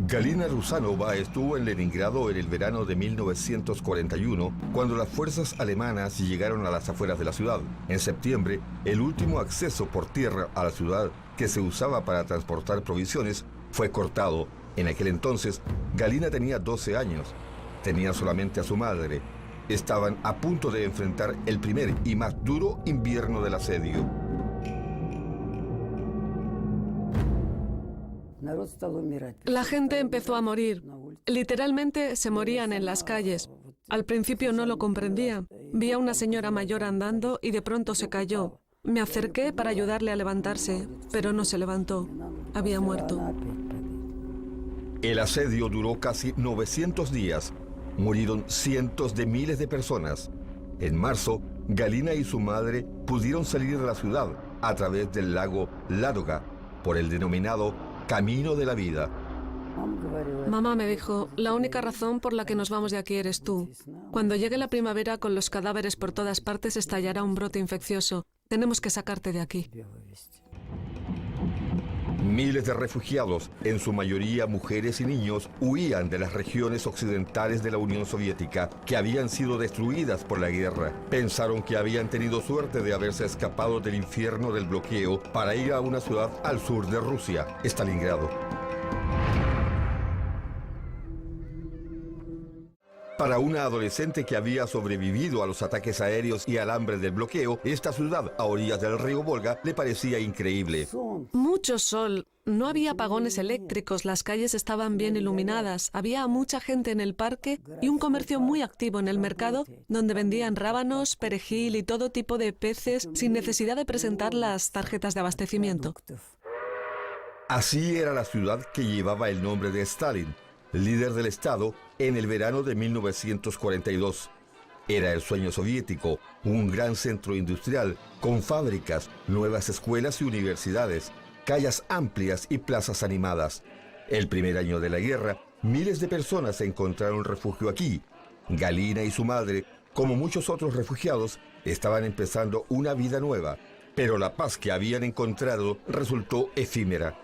Galina Rusanova estuvo en Leningrado en el verano de 1941, cuando las fuerzas alemanas llegaron a las afueras de la ciudad. En septiembre, el último acceso por tierra a la ciudad, que se usaba para transportar provisiones, fue cortado. En aquel entonces, Galina tenía 12 años. Tenía solamente a su madre. Estaban a punto de enfrentar el primer y más duro invierno del asedio. La gente empezó a morir. Literalmente se morían en las calles. Al principio no lo comprendía. Vi a una señora mayor andando y de pronto se cayó. Me acerqué para ayudarle a levantarse, pero no se levantó. Había muerto. El asedio duró casi 900 días. Murieron cientos de miles de personas. En marzo, Galina y su madre pudieron salir de la ciudad a través del lago Ladoga por el denominado Camino de la Vida. Mamá me dijo, la única razón por la que nos vamos de aquí eres tú. Cuando llegue la primavera con los cadáveres por todas partes estallará un brote infeccioso. Tenemos que sacarte de aquí. Miles de refugiados, en su mayoría mujeres y niños, huían de las regiones occidentales de la Unión Soviética, que habían sido destruidas por la guerra. Pensaron que habían tenido suerte de haberse escapado del infierno del bloqueo para ir a una ciudad al sur de Rusia, Stalingrado. Para una adolescente que había sobrevivido a los ataques aéreos y al hambre del bloqueo, esta ciudad a orillas del río Volga le parecía increíble. Mucho sol. No había apagones eléctricos, las calles estaban bien iluminadas, había mucha gente en el parque y un comercio muy activo en el mercado donde vendían rábanos, perejil y todo tipo de peces sin necesidad de presentar las tarjetas de abastecimiento. Así era la ciudad que llevaba el nombre de Stalin, líder del Estado, en el verano de 1942. Era el sueño soviético, un gran centro industrial, con fábricas, nuevas escuelas y universidades, calles amplias y plazas animadas. El primer año de la guerra, miles de personas encontraron refugio aquí. Galina y su madre, como muchos otros refugiados, estaban empezando una vida nueva, pero la paz que habían encontrado resultó efímera.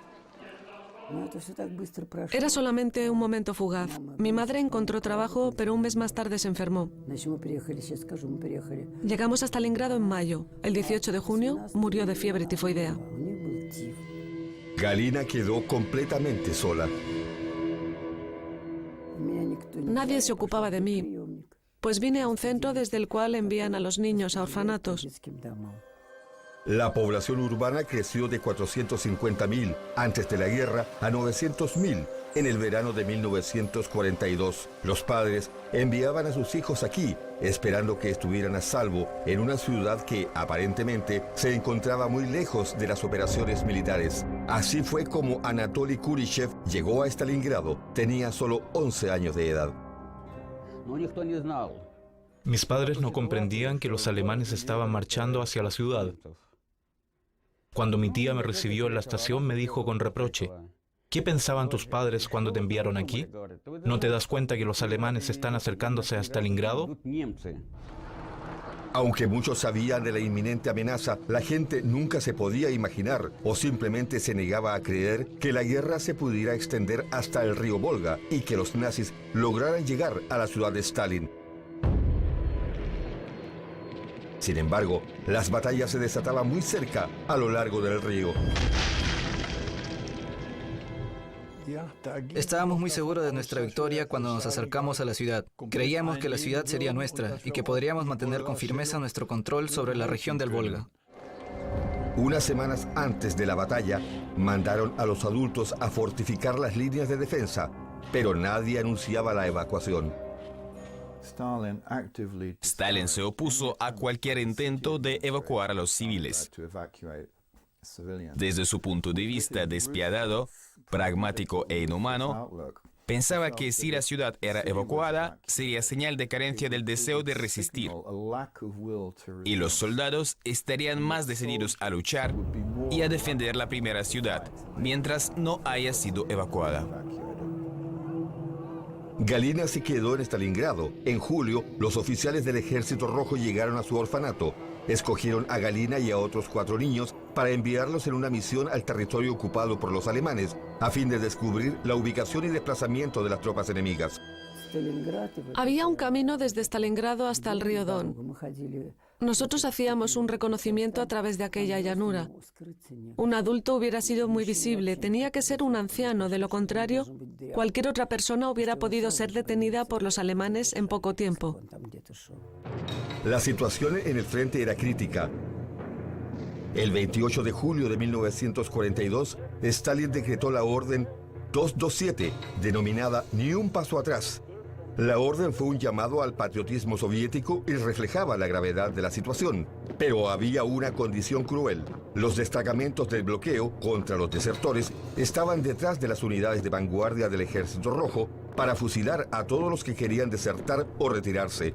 Era solamente un momento fugaz. Mi madre encontró trabajo, pero un mes más tarde se enfermó. Llegamos a Stalingrado en mayo. El 18 de junio murió de fiebre tifoidea. Galina quedó completamente sola. Nadie se ocupaba de mí, pues vine a un centro desde el cual envían a los niños a orfanatos. La población urbana creció de 450.000 antes de la guerra a 900.000 en el verano de 1942. Los padres enviaban a sus hijos aquí, esperando que estuvieran a salvo en una ciudad que aparentemente se encontraba muy lejos de las operaciones militares. Así fue como Anatoly Kurychev llegó a Stalingrado. Tenía solo 11 años de edad. Mis padres no comprendían que los alemanes estaban marchando hacia la ciudad. Cuando mi tía me recibió en la estación, me dijo con reproche, ¿qué pensaban tus padres cuando te enviaron aquí? ¿No te das cuenta que los alemanes están acercándose a Stalingrado? Aunque muchos sabían de la inminente amenaza, la gente nunca se podía imaginar o simplemente se negaba a creer que la guerra se pudiera extender hasta el río Volga y que los nazis lograran llegar a la ciudad de Stalin. Sin embargo, las batallas se desataban muy cerca, a lo largo del río. Estábamos muy seguros de nuestra victoria cuando nos acercamos a la ciudad. Creíamos que la ciudad sería nuestra y que podríamos mantener con firmeza nuestro control sobre la región del Volga. Unas semanas antes de la batalla, mandaron a los adultos a fortificar las líneas de defensa, pero nadie anunciaba la evacuación. Stalin se opuso a cualquier intento de evacuar a los civiles. Desde su punto de vista despiadado, pragmático e inhumano, pensaba que si la ciudad era evacuada, sería señal de carencia del deseo de resistir. Y los soldados estarían más decididos a luchar y a defender la primera ciudad, mientras no haya sido evacuada. Galina se quedó en Stalingrado. En julio, los oficiales del Ejército Rojo llegaron a su orfanato. Escogieron a Galina y a otros 4 niños para enviarlos en una misión al territorio ocupado por los alemanes, a fin de descubrir la ubicación y desplazamiento de las tropas enemigas. Había un camino desde Stalingrado hasta el río Don. Nosotros hacíamos un reconocimiento a través de aquella llanura. Un adulto hubiera sido muy visible, tenía que ser un anciano, de lo contrario, cualquier otra persona hubiera podido ser detenida por los alemanes en poco tiempo. La situación en el frente era crítica. El 28 de julio de 1942, Stalin decretó la Orden 227, denominada Ni un paso atrás. La orden fue un llamado al patriotismo soviético y reflejaba la gravedad de la situación. Pero había una condición cruel. Los destacamentos del bloqueo contra los desertores estaban detrás de las unidades de vanguardia del Ejército Rojo para fusilar a todos los que querían desertar o retirarse.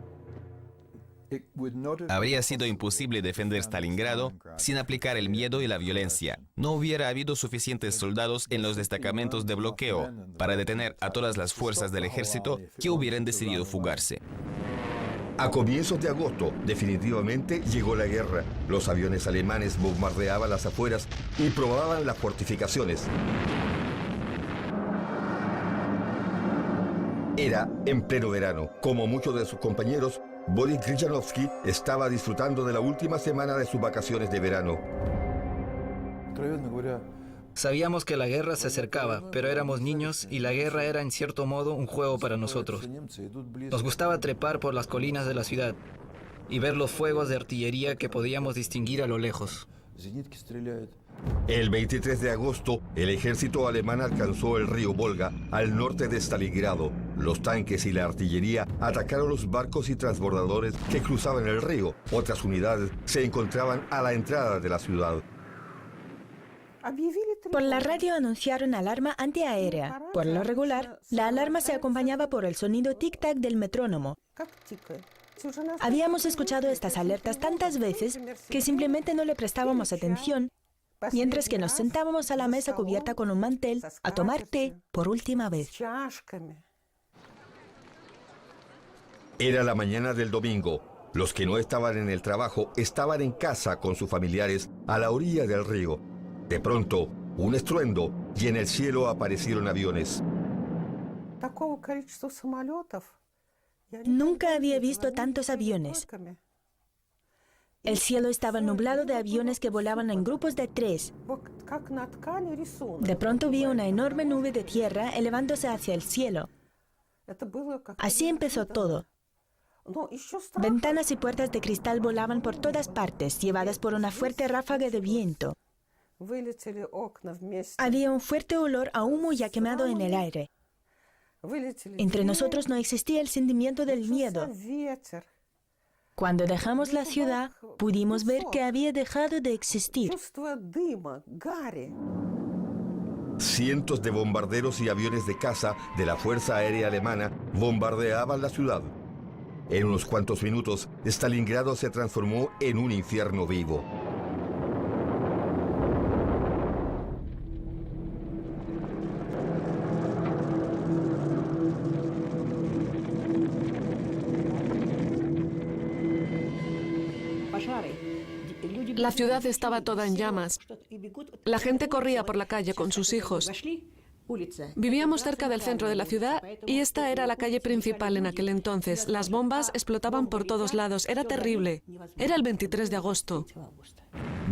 Habría sido imposible defender Stalingrado sin aplicar el miedo y la violencia. No hubiera habido suficientes soldados en los destacamentos de bloqueo para detener a todas las fuerzas del ejército que hubieran decidido fugarse. A comienzos de agosto, definitivamente llegó la guerra. Los aviones alemanes bombardeaban las afueras y probaban las fortificaciones. Era en pleno verano. Como muchos de sus compañeros, Boris Krzyżanowski estaba disfrutando de la última semana de sus vacaciones de verano. Sabíamos que la guerra se acercaba, pero éramos niños y la guerra era en cierto modo un juego para nosotros. Nos gustaba trepar por las colinas de la ciudad y ver los fuegos de artillería que podíamos distinguir a lo lejos. El 23 de agosto, el ejército alemán alcanzó el río Volga, al norte de Stalingrado. Los tanques y la artillería atacaron los barcos y transbordadores que cruzaban el río. Otras unidades se encontraban a la entrada de la ciudad. Por la radio anunciaron alarma antiaérea. Por lo regular, la alarma se acompañaba por el sonido tic-tac del metrónomo. Habíamos escuchado estas alertas tantas veces que simplemente no le prestábamos atención, mientras que nos sentábamos a la mesa cubierta con un mantel a tomar té por última vez. Era la mañana del domingo. Los que no estaban en el trabajo estaban en casa con sus familiares a la orilla del río. De pronto, un estruendo y en el cielo aparecieron aviones. Nunca había visto tantos aviones. El cielo estaba nublado de aviones que volaban en grupos de 3. De pronto vi una enorme nube de tierra elevándose hacia el cielo. Así empezó todo. Ventanas y puertas de cristal volaban por todas partes, llevadas por una fuerte ráfaga de viento. Había un fuerte olor a humo ya quemado en el aire. Entre nosotros no existía el sentimiento del miedo. Cuando dejamos la ciudad, pudimos ver que había dejado de existir. Cientos de bombarderos y aviones de caza de la Fuerza Aérea Alemana bombardeaban la ciudad. En unos cuantos minutos, Stalingrado se transformó en un infierno vivo. La ciudad estaba toda en llamas. La gente corría por la calle con sus hijos. Vivíamos cerca del centro de la ciudad y esta era la calle principal en aquel entonces. Las bombas explotaban por todos lados. Era terrible. Era el 23 de agosto.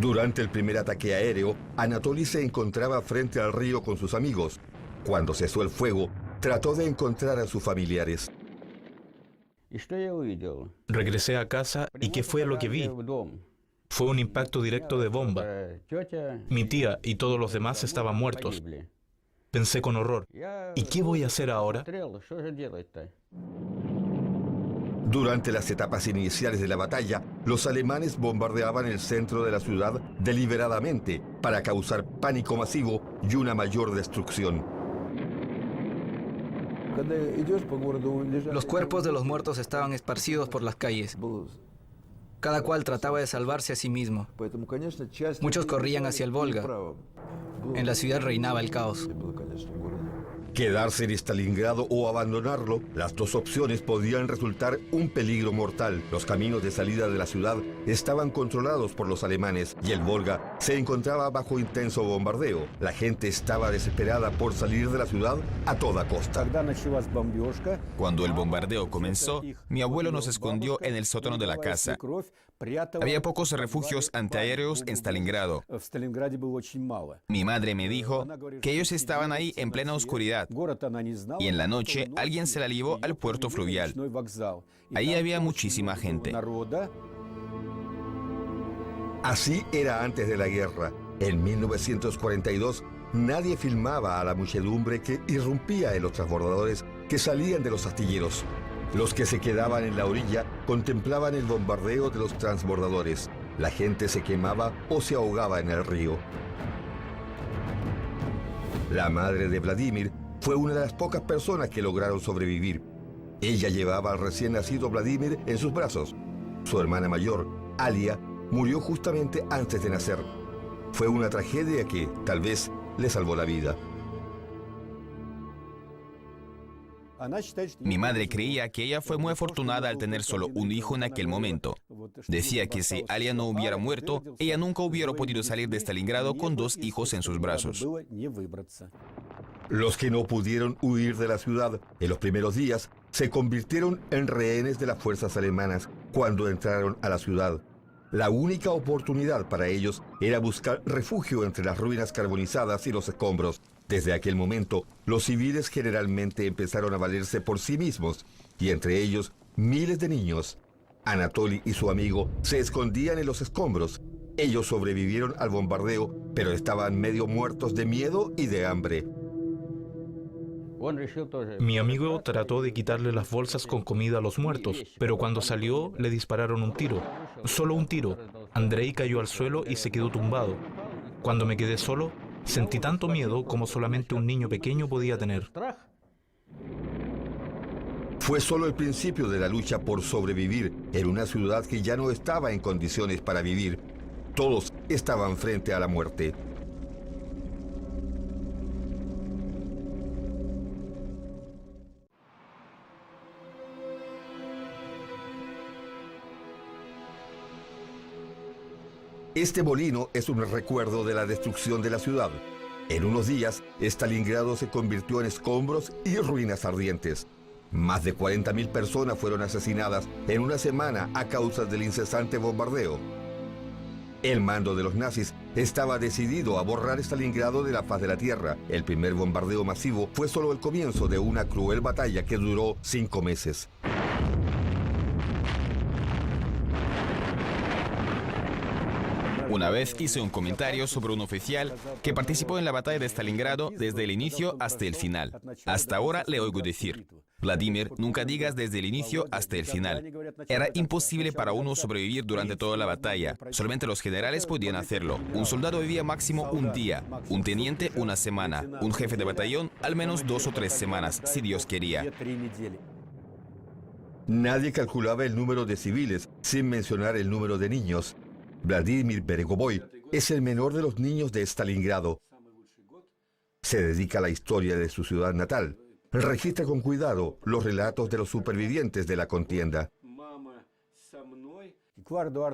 Durante el primer ataque aéreo, Anatoly se encontraba frente al río con sus amigos. Cuando cesó el fuego, trató de encontrar a sus familiares. Regresé a casa y ¿qué fue lo que vi? Fue un impacto directo de bomba. Mi tía y todos los demás estaban muertos. Pensé con horror, ¿y qué voy a hacer ahora? Durante las etapas iniciales de la batalla, los alemanes bombardeaban el centro de la ciudad deliberadamente para causar pánico masivo y una mayor destrucción. Los cuerpos de los muertos estaban esparcidos por las calles. Cada cual trataba de salvarse a sí mismo. Muchos corrían hacia el Volga. En la ciudad reinaba el caos. Quedarse en Stalingrado o abandonarlo, las dos opciones podían resultar un peligro mortal. Los caminos de salida de la ciudad estaban controlados por los alemanes y el Volga se encontraba bajo intenso bombardeo. La gente estaba desesperada por salir de la ciudad a toda costa. Cuando el bombardeo comenzó, mi abuelo nos escondió en el sótano de la casa. Había pocos refugios antiaéreos en Stalingrado. Mi madre me dijo que ellos estaban ahí en plena oscuridad y en la noche alguien se la llevó al puerto fluvial. Ahí había muchísima gente. Así era antes de la guerra. En 1942, nadie filmaba a la muchedumbre que irrumpía en los transbordadores que salían de los astilleros. Los que se quedaban en la orilla contemplaban el bombardeo de los transbordadores. La gente se quemaba o se ahogaba en el río. La madre de Vladimir fue una de las pocas personas que lograron sobrevivir. Ella llevaba al recién nacido Vladimir en sus brazos. Su hermana mayor, Alia, murió justamente antes de nacer. Fue una tragedia que, tal vez, le salvó la vida. Mi madre creía que ella fue muy afortunada al tener solo un hijo en aquel momento. Decía que si Alia no hubiera muerto, ella nunca hubiera podido salir de Stalingrado con 2 hijos en sus brazos. Los que no pudieron huir de la ciudad en los primeros días se convirtieron en rehenes de las fuerzas alemanas cuando entraron a la ciudad. La única oportunidad para ellos era buscar refugio entre las ruinas carbonizadas y los escombros. Desde aquel momento, los civiles generalmente empezaron a valerse por sí mismos, y entre ellos, miles de niños. Anatoly y su amigo se escondían en los escombros. Ellos sobrevivieron al bombardeo, pero estaban medio muertos de miedo y de hambre. Mi amigo trató de quitarle las bolsas con comida a los muertos, pero cuando salió le dispararon un tiro. Solo un tiro. Andrei cayó al suelo y se quedó tumbado. Cuando me quedé solo, sentí tanto miedo como solamente un niño pequeño podía tener. Fue solo el principio de la lucha por sobrevivir en una ciudad que ya no estaba en condiciones para vivir. Todos estaban frente a la muerte. Este molino es un recuerdo de la destrucción de la ciudad. En unos días, Stalingrado se convirtió en escombros y ruinas ardientes. Más de 40.000 personas fueron asesinadas en una semana a causa del incesante bombardeo. El mando de los nazis estaba decidido a borrar Stalingrado de la faz de la tierra. El primer bombardeo masivo fue solo el comienzo de una cruel batalla que duró 5 meses. Una vez hice un comentario sobre un oficial que participó en la batalla de Stalingrado desde el inicio hasta el final. Hasta ahora le oigo decir: Vladimir, nunca digas desde el inicio hasta el final. Era imposible para uno sobrevivir durante toda la batalla. Solamente los generales podían hacerlo. Un soldado vivía máximo un día, un teniente una semana, un jefe de batallón al menos 2 o 3 semanas, si Dios quería. Nadie calculaba el número de civiles, sin mencionar el número de niños. Vladimir Beregovoy es el menor de los niños de Stalingrado. Se dedica a la historia de su ciudad natal. Registra con cuidado los relatos de los supervivientes de la contienda.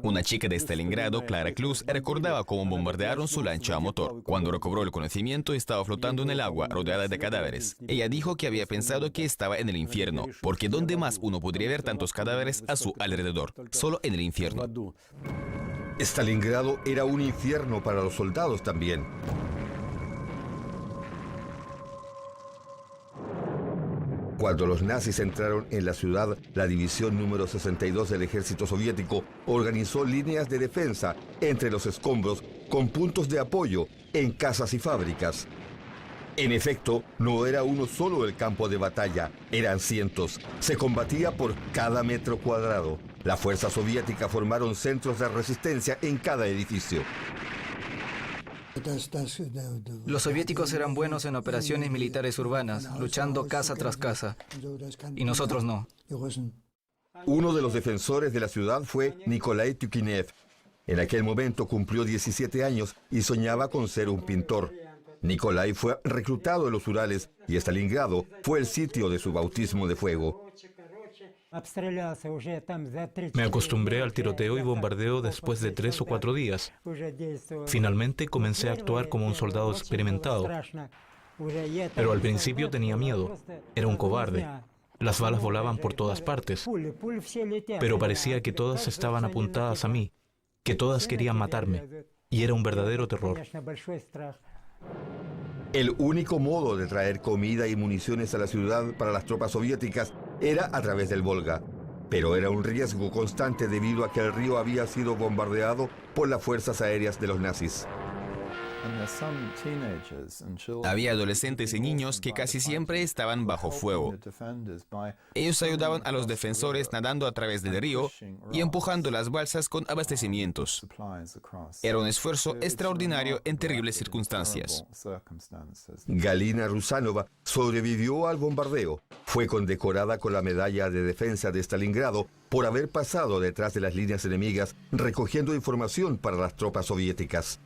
Una chica de Stalingrado, Clara Klus, recordaba cómo bombardearon su lancha a motor. Cuando recobró el conocimiento, estaba flotando en el agua, rodeada de cadáveres. Ella dijo que había pensado que estaba en el infierno, porque ¿dónde más uno podría ver tantos cadáveres a su alrededor? Solo en el infierno. Stalingrado era un infierno para los soldados también. Cuando los nazis entraron en la ciudad, la división número 62 del ejército soviético organizó líneas de defensa entre los escombros con puntos de apoyo en casas y fábricas. En efecto, no era uno solo el campo de batalla, eran cientos. Se combatía por cada metro cuadrado. La fuerza soviética formaron centros de resistencia en cada edificio. Los soviéticos eran buenos en operaciones militares urbanas, luchando casa tras casa. Y nosotros no. Uno de los defensores de la ciudad fue Nikolai Tukinev. En aquel momento cumplió 17 años y soñaba con ser un pintor. Nikolai fue reclutado en los Urales y Stalingrado fue el sitio de su bautismo de fuego. Me acostumbré al tiroteo y bombardeo después de 3 o 4 días. Finalmente comencé a actuar como un soldado experimentado. Pero al principio tenía miedo. Era un cobarde. Las balas volaban por todas partes. Pero parecía que todas estaban apuntadas a mí, que todas querían matarme. Y era un verdadero terror. El único modo de traer comida y municiones a la ciudad para las tropas soviéticas era a través del Volga. Pero era un riesgo constante debido a que el río había sido bombardeado por las fuerzas aéreas de los nazis. Había adolescentes y niños que casi siempre estaban bajo fuego. Ellos ayudaban a los defensores nadando a través del río y empujando las balsas con abastecimientos. Era un esfuerzo extraordinario en terribles circunstancias. Galina Rusanova sobrevivió al bombardeo. Fue condecorada con la medalla de defensa de Stalingrado por haber pasado detrás de las líneas enemigas recogiendo información para las tropas soviéticas.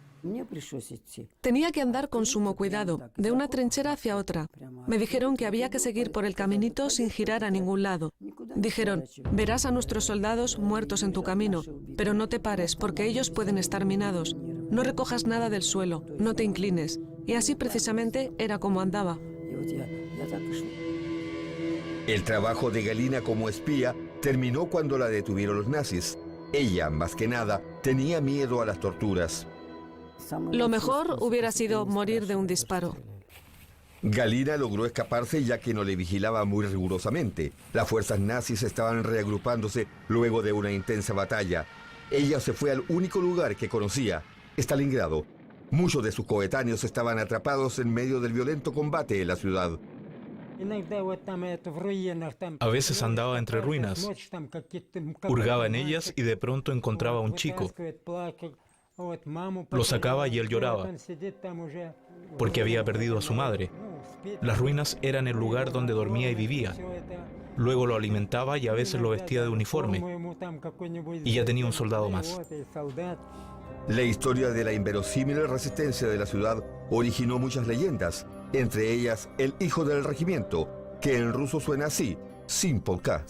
Tenía que andar con sumo cuidado, de una trinchera hacia otra. Me dijeron que había que seguir por el caminito sin girar a ningún lado. Dijeron, verás a nuestros soldados muertos en tu camino, pero no te pares porque ellos pueden estar minados. No recojas nada del suelo, no te inclines. Y así precisamente era como andaba. El trabajo de Galina como espía terminó cuando la detuvieron los nazis. Ella, más que nada, tenía miedo a las torturas. Lo mejor hubiera sido morir de un disparo. Galina logró escaparse ya que no le vigilaba muy rigurosamente. Las fuerzas nazis estaban reagrupándose luego de una intensa batalla. Ella se fue al único lugar que conocía, Stalingrado. Muchos de sus coetáneos estaban atrapados en medio del violento combate en la ciudad. A veces andaba entre ruinas, hurgaba en ellas y de pronto encontraba a un chico. Lo sacaba y él lloraba, porque había perdido a su madre. Las ruinas eran el lugar donde dormía y vivía. Luego lo alimentaba y a veces lo vestía de uniforme. Y ya tenía un soldado más. La historia de la inverosímil resistencia de la ciudad originó muchas leyendas, entre ellas el hijo del regimiento, que en ruso suena así, Simpolka.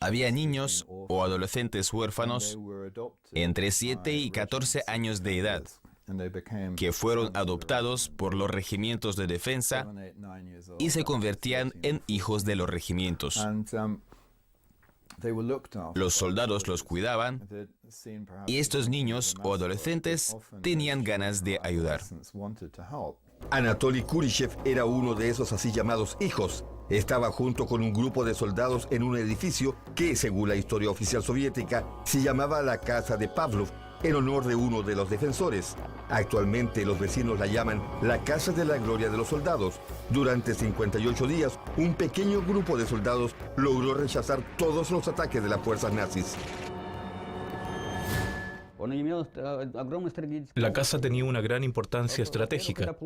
Había niños o adolescentes huérfanos entre 7 y 14 años de edad que fueron adoptados por los regimientos de defensa y se convertían en hijos de los regimientos. Los soldados los cuidaban y estos niños o adolescentes tenían ganas de ayudar. Anatoly Kurishev era uno de esos así llamados hijos. Estaba junto con un grupo de soldados en un edificio que, según la historia oficial soviética, se llamaba la Casa de Pavlov, en honor de uno de los defensores. Actualmente los vecinos la llaman la Casa de la Gloria de los Soldados. Durante 58 días, un pequeño grupo de soldados logró rechazar todos los ataques de las fuerzas nazis. La casa tenía una gran importancia estratégica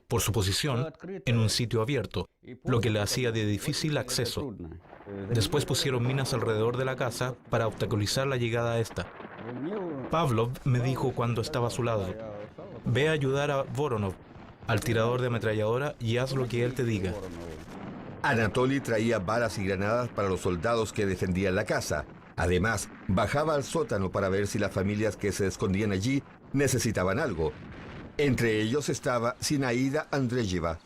por su posición en un sitio abierto, lo que le hacía de difícil acceso. Después pusieron minas alrededor de la casa para obstaculizar la llegada a esta. Pavlov me dijo cuando estaba a su lado, ve a ayudar a Voronov, al tirador de ametralladora, y haz lo que él te diga. Anatoly traía balas y granadas para los soldados que defendían la casa. Además, bajaba al sótano para ver si las familias que se escondían allí necesitaban algo. Entre ellos estaba Zinaida Andreyeva.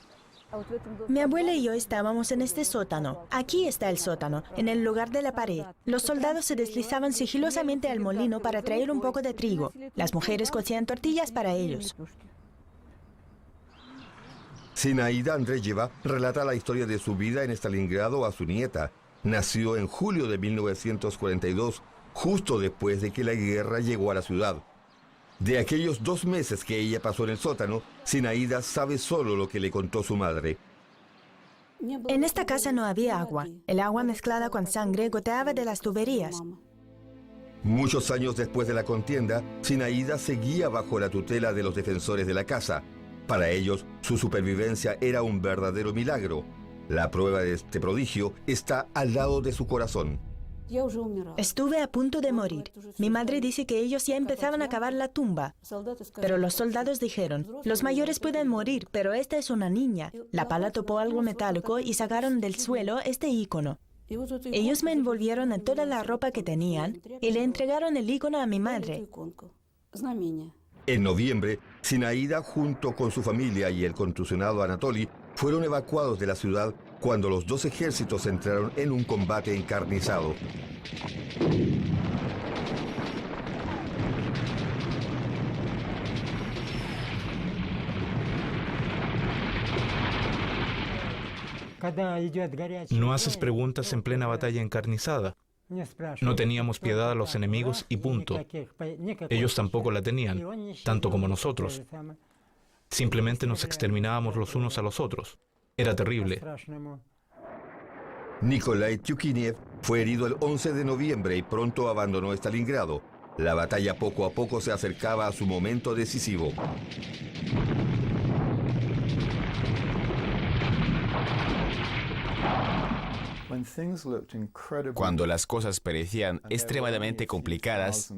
Mi abuela y yo estábamos en este sótano. Aquí está el sótano, en el lugar de la pared. Los soldados se deslizaban sigilosamente al molino para traer un poco de trigo. Las mujeres cocían tortillas para ellos. Zinaida Andreyeva relata la historia de su vida en Stalingrado a su nieta. Nació en julio de 1942, justo después de que la guerra llegó a la ciudad. De aquellos 2 meses que ella pasó en el sótano, Zinaida sabe solo lo que le contó su madre. En esta casa no había agua. El agua mezclada con sangre goteaba de las tuberías. Muchos años después de la contienda, Zinaida seguía bajo la tutela de los defensores de la casa. Para ellos, su supervivencia era un verdadero milagro. La prueba de este prodigio está al lado de su corazón. Estuve a punto de morir. Mi madre dice que ellos ya empezaban a cavar la tumba. Pero los soldados dijeron, los mayores pueden morir, pero esta es una niña. La pala topó algo metálico y sacaron del suelo este icono. Ellos me envolvieron en toda la ropa que tenían y le entregaron el icono a mi madre. En noviembre, Zinaida, junto con su familia y el contusionado Anatoly, fueron evacuados de la ciudad cuando los dos ejércitos entraron en un combate encarnizado. No haces preguntas en plena batalla encarnizada. No teníamos piedad a los enemigos y punto. Ellos tampoco la tenían, tanto como nosotros. Simplemente nos exterminábamos los unos a los otros. Era terrible. Nikolai Tyukiniev fue herido el 11 de noviembre y pronto abandonó Stalingrado. La batalla poco a poco se acercaba a su momento decisivo. Cuando las cosas parecían extremadamente complicadas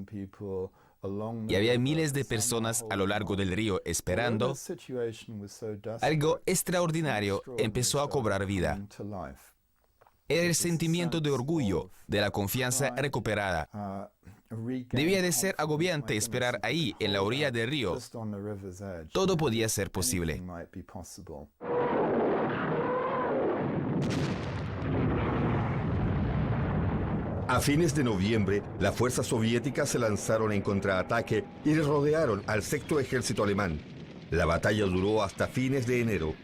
y había miles de personas a lo largo del río esperando, algo extraordinario empezó a cobrar vida. Era el sentimiento de orgullo, de la confianza recuperada. Debía de ser agobiante esperar ahí, en la orilla del río. Todo podía ser posible. A fines de noviembre, las fuerzas soviéticas se lanzaron en contraataque y rodearon al sexto ejército alemán. La batalla duró hasta fines de enero.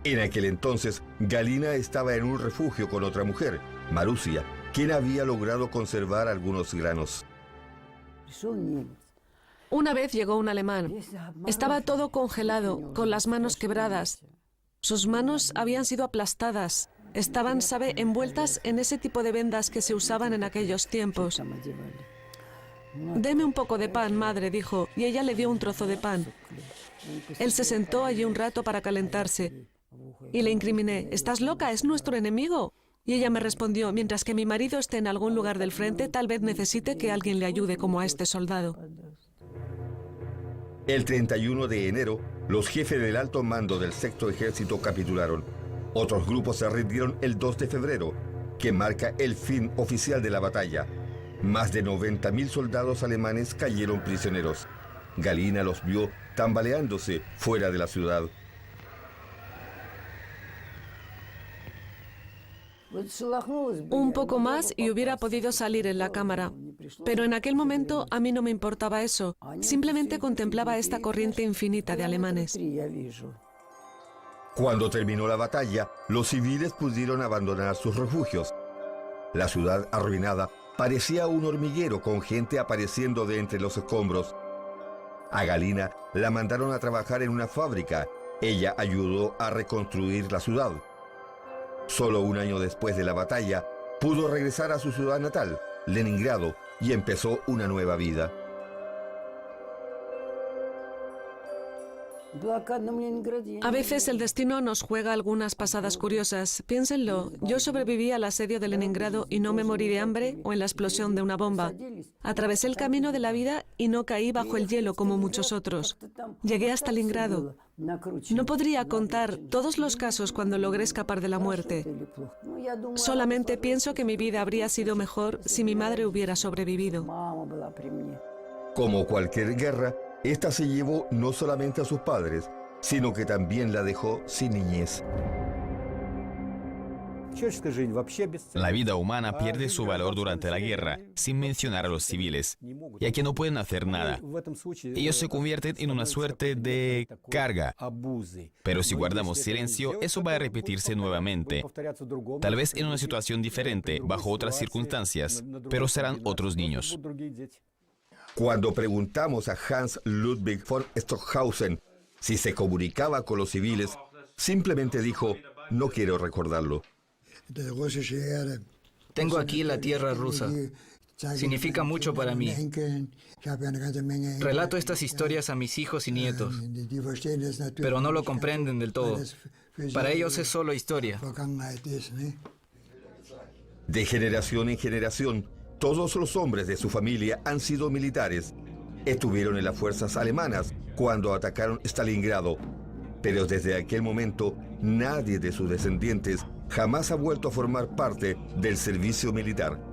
En aquel entonces, Galina estaba en un refugio con otra mujer, Marusia, quien había logrado conservar algunos granos. Una vez llegó un alemán. Estaba todo congelado, con las manos quebradas. Sus manos habían sido aplastadas. Estaban, ¿sabe?, envueltas en ese tipo de vendas que se usaban en aquellos tiempos. «Deme un poco de pan, madre», dijo, y ella le dio un trozo de pan. Él se sentó allí un rato para calentarse. Y le incriminé, «¿Estás loca? Es nuestro enemigo». Y ella me respondió, «Mientras que mi marido esté en algún lugar del frente, tal vez necesite que alguien le ayude como a este soldado». El 31 de enero, los jefes del alto mando del sexto ejército capitularon. Otros grupos se rindieron el 2 de febrero, que marca el fin oficial de la batalla. Más de 90.000 soldados alemanes cayeron prisioneros. Galina los vio tambaleándose fuera de la ciudad. Un poco más y hubiera podido salir en la cámara. Pero en aquel momento a mí no me importaba eso. Simplemente contemplaba esta corriente infinita de alemanes. Cuando terminó la batalla, los civiles pudieron abandonar sus refugios. La ciudad arruinada parecía un hormiguero con gente apareciendo de entre los escombros. A Galina la mandaron a trabajar en una fábrica. Ella ayudó a reconstruir la ciudad. Solo un año después de la batalla, pudo regresar a su ciudad natal, Leningrado, y empezó una nueva vida. A veces el destino nos juega algunas pasadas curiosas. Piénsenlo, yo sobreviví al asedio de Leningrado y no me morí de hambre o en la explosión de una bomba. Atravesé el camino de la vida y no caí bajo el hielo como muchos otros. Llegué a Stalingrado. No podría contar todos los casos cuando logré escapar de la muerte. Solamente pienso que mi vida habría sido mejor si mi madre hubiera sobrevivido. Como cualquier guerra, esta se llevó no solamente a sus padres, sino que también la dejó sin niñez. La vida humana pierde su valor durante la guerra, sin mencionar a los civiles, ya que no pueden hacer nada. Ellos se convierten en una suerte de carga. Pero si guardamos silencio, eso va a repetirse nuevamente. Tal vez en una situación diferente, bajo otras circunstancias, pero serán otros niños. Cuando preguntamos a Hans Ludwig von Stockhausen si se comunicaba con los civiles, simplemente dijo, no quiero recordarlo. Tengo aquí la tierra rusa. Significa mucho para mí. Relato estas historias a mis hijos y nietos, pero no lo comprenden del todo. Para ellos es solo historia. De generación en generación, todos los hombres de su familia han sido militares. Estuvieron en las fuerzas alemanas cuando atacaron Stalingrado, pero desde aquel momento nadie de sus descendientes jamás ha vuelto a formar parte del servicio militar.